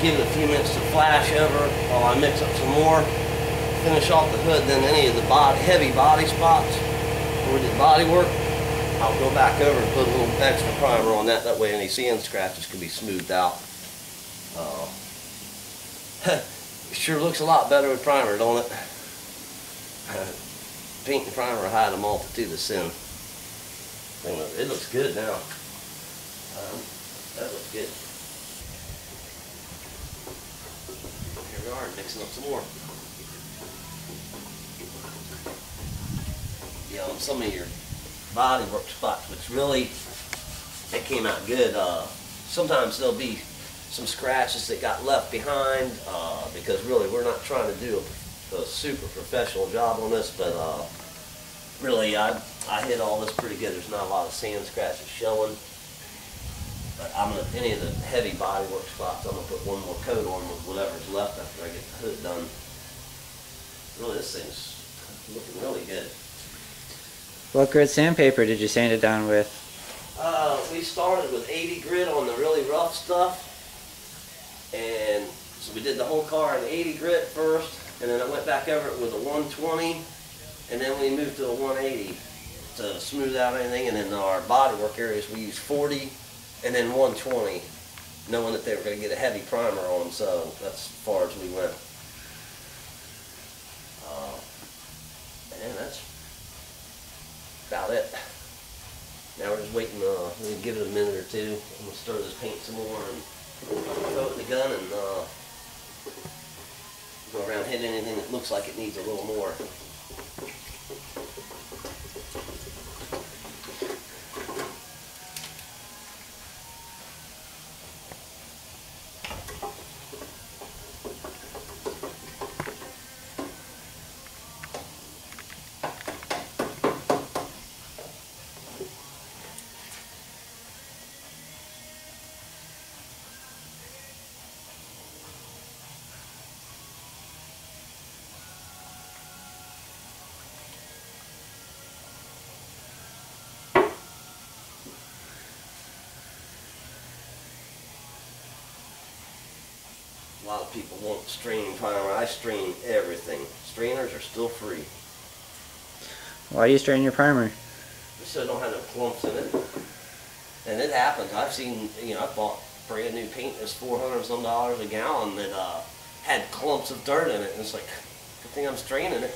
give it a few minutes to flash over while I mix up some more. Finish off the hood, then any of the heavy body spots where we did body work, I'll go back over and put a little extra primer on that. That way any sand scratches can be smoothed out. It sure looks a lot better with primer, don't it? Paint and primer hide a multitude of sin. It looks good now. That looks good. Here we are, mixing up some more. You know, some of your body work spots, which really, they came out good. Sometimes there'll be some scratches that got left behind because really we're not trying to do a super professional job on this, but really I hit all this pretty good. There's not a lot of sand scratches showing. But any of the heavy body work spots, I'm going to put one more coat on with whatever's left after I get the hood done. Really, this thing's looking really good. What grit sandpaper did you sand it down with? We started with 80 grit on the really rough stuff. And so we did the whole car in 80 grit first, and then I went back over it with a 120, and then we moved to a 180 to smooth out anything. And in our body work areas, we used 40 and then 120, knowing that they were going to get a heavy primer on them, so that's as far as we went. And that's about it. Now we're just waiting, we'll give it a minute or two. I'm going to stir this paint some more and throw it in the gun and go around hitting anything that looks like it needs a little more. A lot of people want strain primer. I strain everything. Strainers are still free. Why do you strain your primer? Just so I don't have no clumps in it. And it happens. I've seen, I bought brand new paint that's $400 some a gallon that had clumps of dirt in it. And it's like, good thing I'm straining it.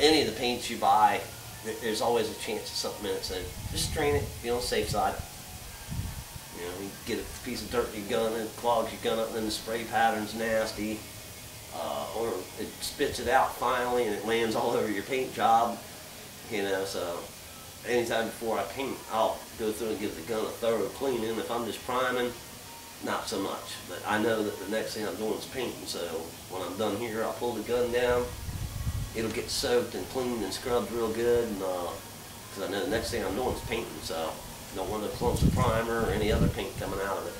Any of the paints you buy, there's always a chance of something in it. So just strain it, be on the safe side. You get a piece of dirt in your gun and it clogs your gun up and then the spray pattern's nasty. Or it spits it out finally and it lands all over your paint job. So anytime before I paint, I'll go through and give the gun a thorough cleaning. If I'm just priming, not so much. But I know that the next thing I'm doing is painting, so when I'm done here, I'll pull the gun down. It'll get soaked and cleaned and scrubbed real good, and because I know the next thing I'm doing is painting, so don't want no clumps of primer or any other paint coming out of it.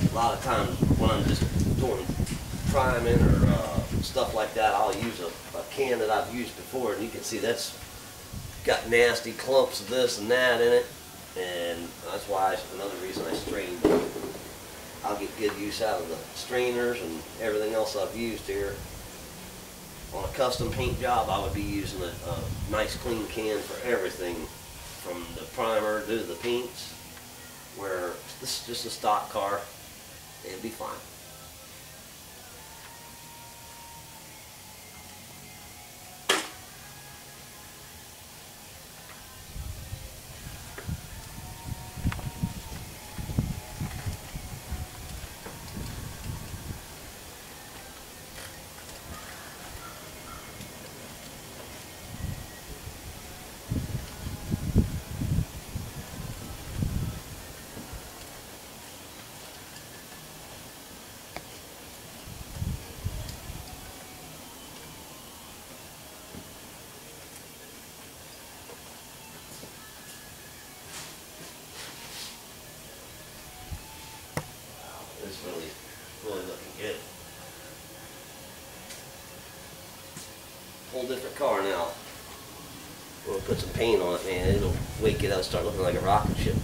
A lot of times when I'm just doing priming or stuff like that, I'll use a can that I've used before, and you can see that's got nasty clumps of this and that in it, and that's why another reason I strain. I'll get good use out of the strainers and everything else I've used here. On a custom paint job, I would be using a nice clean can for everything, from the primer to the paints, where this is just a stock car, it'd be fine. It's really looking good. whole different car now. We'll put some paint on it, man. It'll wake it up, start looking like a rocket ship.